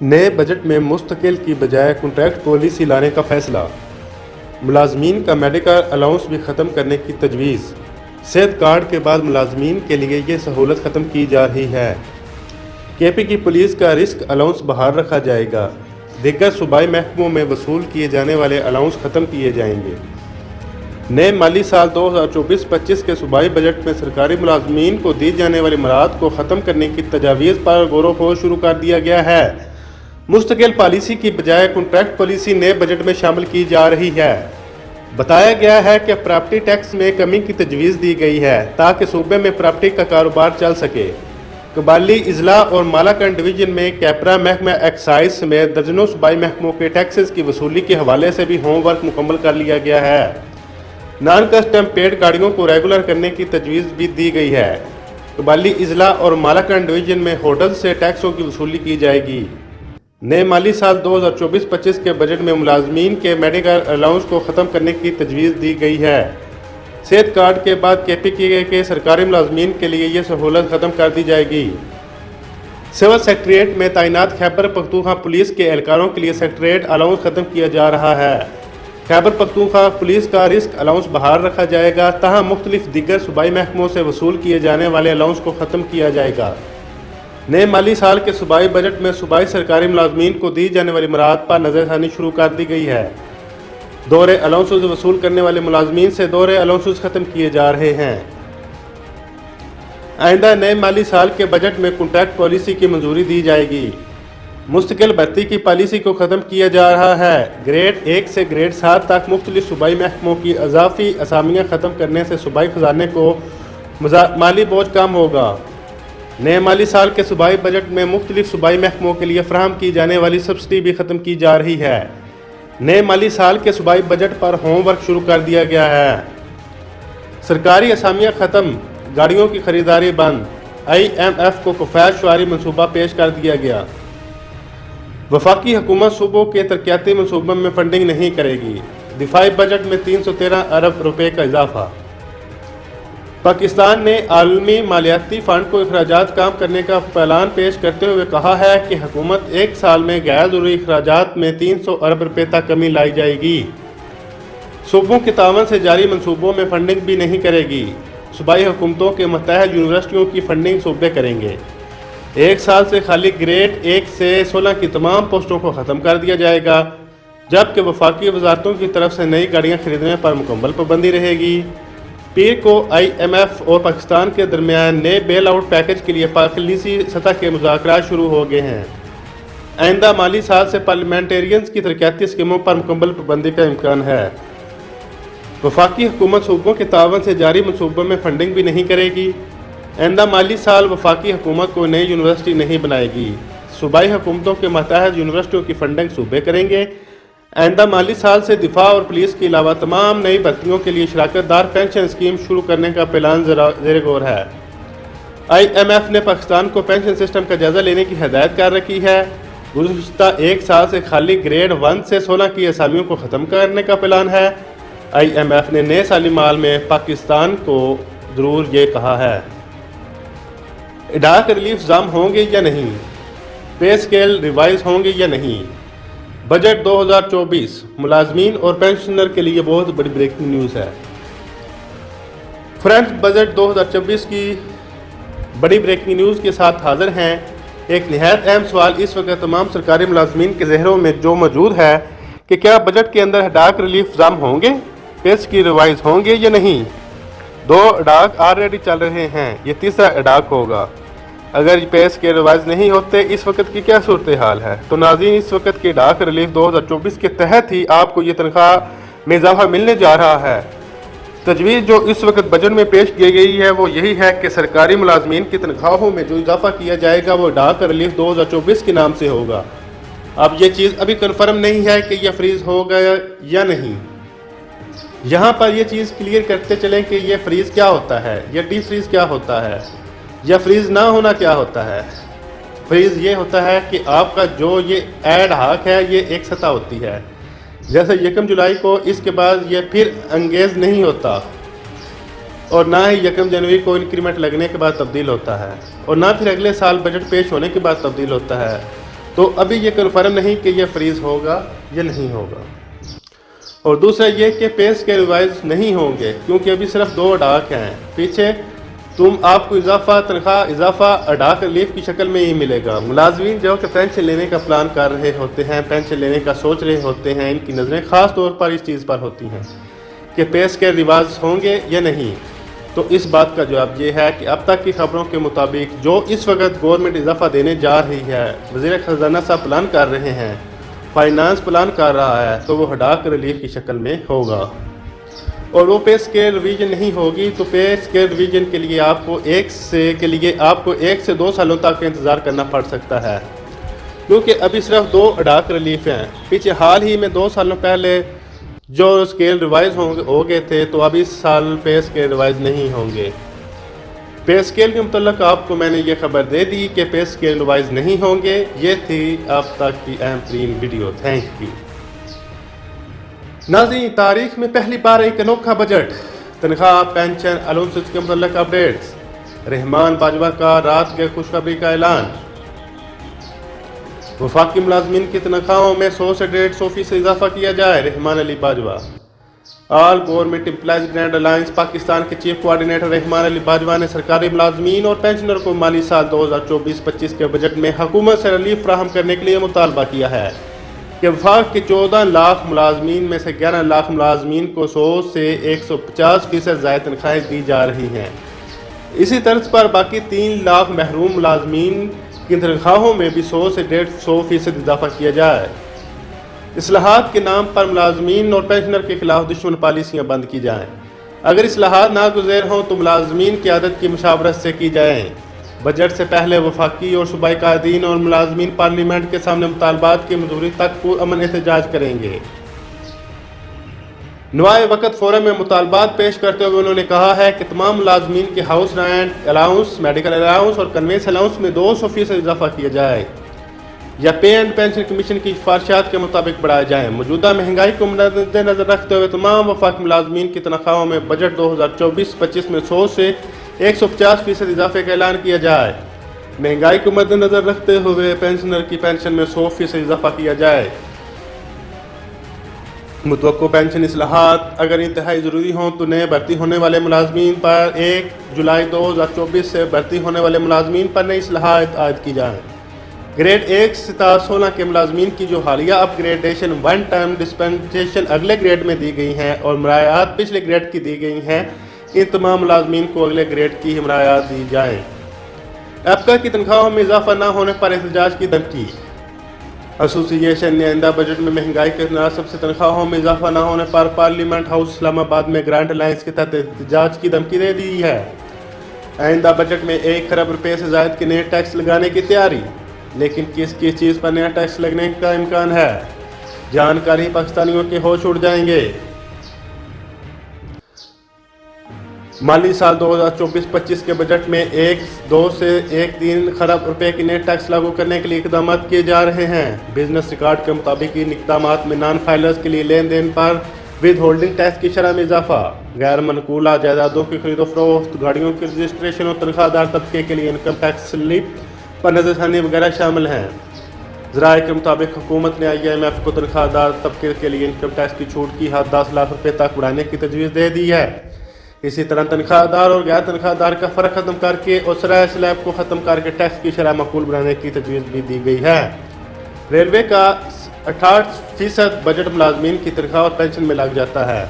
नए बजट में मुस्तकिल की बजाय कॉन्ट्रैक्ट पॉलिसी लाने का फैसला। मुलाजमीन का मेडिकल अलाउंस भी ख़त्म करने की तजवीज़। सेहत कार्ड के बाद मुलाजमीन के लिए ये सहूलत ख़त्म की जा रही है। केपी की पुलिस का रिस्क अलाउंस बहाल रखा जाएगा। दीगर सूबाई महकमों में वसूल किए जाने वाले अलाउंस ख़त्म किए जाएंगे। नए माली साल 2024-25 के सूबाई बजट में सरकारी मुलाजमीन को दी जाने वाली मराहत को ख़त्म करने की तजावीज़ पर गौर व फौज शुरू कर दिया गया है। मुस्तकिल पॉलिसी की बजाय कॉन्ट्रैक्ट पॉलिसी नए बजट में शामिल की जा रही है। बताया गया है कि प्रॉपर्टी टैक्स में कमी की तजवीज़ दी गई है ताकि सूबे में प्रॉपर्टी का कारोबार चल सके। कबाली इजला और मालाकंड डिवीजन में कैपरा महकमा एक्साइज समेत दर्जनों सूबाई महकमों के टैक्सेस की वसूली के हवाले से भी होमवर्क मुकम्मल कर लिया गया है। नॉन कस्टम पेड गाड़ियों को रेगुलर करने की तजवीज़ भी दी गई है। कबाली इजला और मालाकंड डिवीजन में होटल से टैक्सों की वसूली की जाएगी। नए माली साल 2024-25 के बजट में मुलाजमीन के मेडिकल अलाउंस को ख़त्म करने की तजवीज़ दी गई है। सेहत कार्ड के बाद केपी के सरकारी मुलाजमीन के लिए ये सहूलत ख़त्म कर दी जाएगी। सिविल सेक्रेटरीट में तैनात खैबर पख्तूनख्वा पुलिस के एहलकारों के लिए सेक्रेटरीट अलाउंस ख़त्म किया जा रहा है। खैबर पख्तूनख्वा पुलिस का रिस्क अलाउंस बहाल रखा जाएगा, तहाँ मुख्तलिफ दीगर सूबाई महकमों से वसूल किए जाने वाले अलाउंस को ख़त्म किया जाएगा। नए माली साल के सूबाई बजट में सूबाई सरकारी मुलाजमीन को दी जाने वाली मराहत पर नज़रसानी शुरू कर दी गई है। दौरे अलाउंसेस वसूल करने वाले मुलाजमीन से दौरे अलाउंसेस ख़त्म किए जा रहे हैं। आइंदा नए माली साल के बजट में कॉन्ट्रैक्ट पॉलिसी की मंजूरी दी जाएगी। मुस्तकिल भर्ती की पॉलिसी को ख़त्म किया जा रहा है। ग्रेड 1 से ग्रेड 7 तक मुख्तलिफ सूबाई महकमों की अजाफी असामियाँ ख़त्म करने से सूबाई खजाने को माली बोझ कम होगा। नए माली साल के सूबाई बजट में मुख्तलिफ सूबाई महकमों के लिए फराहम की जाने वाली सब्सिडी भी ख़त्म की जा रही है। नए माली साल के सूबाई बजट पर होमवर्क शुरू कर दिया गया है। सरकारी असामियाँ ख़त्म, गाड़ियों की खरीदारी बंद। IMF को कफ़ायत शुमारी मनसूबा पेश कर दिया गया। वफाकी हुकूमत सूबों के तरक्याती मनसूबों में फंडिंग नहीं करेगी। दिफाई बजट में 313 अरब रुपए का इजाफा। पाकिस्तान ने आलमी मालियाती फ़ंड को अखराजात कम करने का ऐलान पेश करते हुए कहा है कि हुकूमत एक साल में गैर ज़रूरी अखराजात में 300 अरब रुपए तक कमी लाई जाएगी। सूबों के तावन से जारी मनसूबों में फंडिंग भी नहीं करेगी। सूबाई हुकूमतों के मतहद यूनिवर्सिटियों की फंडिंग सूबे करेंगे। एक साल से खाली ग्रेड 1 से 16 की तमाम पोस्टों को ख़त्म कर दिया जाएगा, जबकि वफाकी वजारतों की तरफ से नई गाड़ियाँ खरीदने पर मुकम्मल पाबंदी रहेगी। पीर को IMF और पाकिस्तान के दरमियान नए बेल आउट पैकेज के लिए पॉलिसी सतह के मुज़ाकरात शुरू हो गए हैं। आइंदा माली साल से पार्लियामेंटेरियंस की तरक्याती स्कीमों पर मुकम्मल पाबंदी का इम्कान है। वफाकी हुकूमत सूबों के तावन से जारी मनसूबों में फंडिंग भी नहीं करेगी। आइंदा माली साल वफाकी हुकूमत को नई यूनिवर्सिटी नहीं बनाएगी। सूबाई हुकूमतों के मतहद यूनिवर्सिटियों की फंडिंग सूबे करेंगे। आइंदा माली साल से दिफा और पुलिस के अलावा तमाम नई भर्तियों के लिए शराकतदार पेंशन स्कीम शुरू करने का प्लान ज़ेर गौर है। IMF ने पाकिस्तान को पेंशन सिस्टम का जायज़ा लेने की हिदायत कर रखी है। गुज़श्ता एक साल से खाली ग्रेड 1 से 16 की असामियों को ख़त्म करने का प्लान है। IMF ने नए साली माल में पाकिस्तान को ज़रूर ये कहा है। डाक रिलीफ जाम होंगे या नहीं, पे स्केल रिवाइज होंगे या नहीं। बजट 2024 मुलाजमीन और पेंशनर के लिए बहुत बड़ी ब्रेकिंग न्यूज़ है। फ्रेंड्स, बजट 2024 की बड़ी ब्रेकिंग न्यूज़ के साथ हाजिर हैं। एक निहायत अहम सवाल इस वक्त तमाम सरकारी मुलाजमीन के ज़हनों में जो मौजूद है कि क्या बजट के अंदर डाक रिलीफ जाम होंगे, पेस की रिवाइज होंगे या नहीं। 2 डाक ऑलरेडी चल रहे हैं, ये तीसरा डाक होगा। अगर पेस के रिवाइज नहीं होते इस वक्त की क्या सूरत हाल है। तो नाज़रीन, इस वक्त की डाक रिलीफ 2024 के तहत ही आपको ये तनख्वाह में इजाफा मिलने जा रहा है। तजवीज़ जो इस वक्त बजट में पेश की गई है वो यही है कि सरकारी मुलाजमीन की तनख्वाहों में जो इजाफा किया जाएगा वो डाक रिलीफ 2024 के नाम से होगा। अब ये चीज़ अभी कन्फर्म नहीं है कि यह फ्रीज़ होगा या नहीं। यहाँ पर यह चीज़ क्लियर करते चलें कि यह फ्रीज़ क्या होता है, यह डी फ्रीज़ क्या होता है, या फ्रीज़ ना होना क्या होता है। फ्रीज़ ये होता है कि आपका जो ये एड हाक है ये एक सतह होती है। जैसे 1 जुलाई को इसके बाद ये फिर एंगेज नहीं होता और ना ही 1 जनवरी को इंक्रीमेंट लगने के बाद तब्दील होता है और ना फिर अगले साल बजट पेश होने के बाद तब्दील होता है। तो अभी ये कन्फर्म नहीं कि ये फ्रीज होगा या नहीं होगा। और दूसरा ये कि पे स्केल रिवाइज नहीं होंगे क्योंकि अभी सिर्फ 2 अडाक हैं। पीछे आपको इजाफा तनख्वाह इजाफा अडाक रिलीफ की शक्ल में ही मिलेगा। मुलाजमीन जो कि पेंशन लेने का प्लान कर रहे होते हैं, पेंशन लेने का सोच रहे होते हैं, इनकी नज़रें ख़ास तौर पर इस चीज़ पर होती हैं कि पे स्केल रिवाइज होंगे या नहीं। तो इस बात का जवाब ये है कि अब तक की खबरों के मुताबिक जो इस वक्त गवर्नमेंट इजाफा देने जा रही है, वज़ीर ख़जाना साहब प्लान कर रहे हैं, फाइनेंस प्लान कर रहा है, तो वो अडाक रिलीफ की शक्ल में होगा। और वो पे स्केल रिवीजन नहीं होगी तो पे स्केल रिवीजन के लिए आपको एक से 2 सालों तक का इंतज़ार करना पड़ सकता है क्योंकि अभी सिर्फ 2 अडाक रिलीफ हैं। पीछे हाल ही में 2 सालों पहले जो स्केल रिवाइज हो गए थे, तो अभी इस साल पे स्केल रिवाइज नहीं होंगे। पे स्केल के मुतल्लिक़ आपको मैंने ये खबर दे दी कि पे स्केल रिवाइज नहीं होंगे। ये थी अब तक की अहम तरीन वीडियो। थैंक यू नाज़रीन। तारीख में पहली बार एक अनोखा बजट, तनख्वाह पेंशन अलाउंसेस के मुतल्लिक़ अपडेट्स, रहमान बाजवा का रात के खुशखबरी का ऐलान, वफाकी मुलाजमीन की तनख्वाहों में 100 से 150% इजाफा किया जाए, Rahman Ali Bajwa. All government employees grand alliance Pakistan के चीफ कोऑर्डिनेटर रहमान अली बाजवा ने सरकारी मुलाजमीन और पेंशनर को माली साल 2024-25 के बजट में हुकूमत से रिलीफ फराहम करने के लिए मुतालबा किया है कि वफाक के 14 लाख मुलाजमीन में से 11 लाख मुलाजमीन को 100 से 150% ज़ायद तनख्वाहें दी जा रही हैं। इसी तर्ज पर बाकी 3 लाख महरूम मुलाजमीन की तनख्वाहों में भी 100 से 150% इजाफा किया जाए। इस्लाहात के नाम पर मुलाजमीन और पेंशनर के खिलाफ दुश्मन पॉलिसियाँ बंद की जाएँ। अगर इस्लाहात नागुज़ैर हों तो मुलाजमीन की आदत की मुशावरत से की जाएँ। बजट से पहले वफाकी और सूबाई कायदीन और मुलाजमीन पार्लियामेंट के सामने मुतालबात की मंजूरी तक पुरअमन एहतजाज करेंगे। नुआए वक़्त फोरम में मुतालबात पेश करते हुए उन्होंने कहा है कि तमाम मुलाजमीन के house rent allowance, medical allowance और कन्वेंस अलाउंस में 200% इजाफा किया जाए या पे एंड पेंशन कमीशन की सिफारिशात के मुताबिक बढ़ाए जाएँ। मौजूदा महंगाई को मद्देनजर रखते हुए तमाम वफाकी मुलाजमीन की तनख्वाहों में बजट 2024-25 में 100 से 150% इजाफे का ऐलान किया जाए। महंगाई को मद्देनजर रखते हुए पेंशनर की पेंशन में 100% इजाफा किया जाए। मुतवक्को पेंशन इस्लाहात अगर इंतहाई ज़रूरी हों तो नए भर्ती होने वाले मुलाजमीन पर 1 जुलाई 2024 से भर्ती होने वाले मुलाजमीन पर नई इस्लाहात आयद की जाएँ। ग्रेड 1 से 16 के मुलाजमीन की जो हालिया अपग्रेडेशन 1 टाइम डिस्पेंसेशन अगले ग्रेड में दी गई हैं और मरायात पिछले ग्रेड की दी गई हैं, इन तमाम मुलाजमीन को अगले ग्रेड की हिमायत दी जाए। एप्का की तनख्वाहों में इजाफा न होने पर एहतजाज की धमकी। एसोसिएशन ने आइंदा बजट में महंगाई के मुनासिब से तनख्वाहों में इजाफा न होने पर पार्लियामेंट हाउस इस्लामाबाद में ग्रांट अलायंस के तहत एहतजाज की धमकी दे दी है। आइंदा बजट में 1 खरब रुपये से ज़ायद के नए टैक्स लगाने की तैयारी, लेकिन किस किस चीज़ पर नया टैक्स लगने का इम्कान है, जानकारी पाकिस्तानियों के होश उड़ जाएंगे। माली साल 2024-25 के बजट में 2 से 1.3 खरब रुपए के नए टैक्स लागू करने के लिए इकदाम किए जा रहे हैं। बिजनेस रिकॉर्ड के मुताबिक इन इकदाम में नॉन फाइलर्स के लिए लेन देन पर विद होल्डिंग टैक्स की शरह में इजाफा, गैर मनकूला जायदादों की खरीदो फरोख्त, गाड़ियों की रजिस्ट्रेशन और तनख्वाहदार तबके के लिए इनकम टैक्स स्लिप पर नजरसानी वगैरह शामिल हैं। ज़राए के मुताबिक हुकूमत ने IMF को तनख्वाहदार तबके के लिए इनकम टैक्स की छूट की हद 10 लाख रुपये तक बढ़ाने की तजवीज़ दे दी है। इसी तरह तनख्वाहदार और गैर तनख्वाहदार का फ़र्क ख़त्म करके और सराय स्लैब को ख़त्म करके टैक्स की शरह मकबूल बनाने की तजवीज़ भी दी गई है। रेलवे का 68% बजट मुलाजमीन की तनख्वाह और पेंशन में लग जाता है।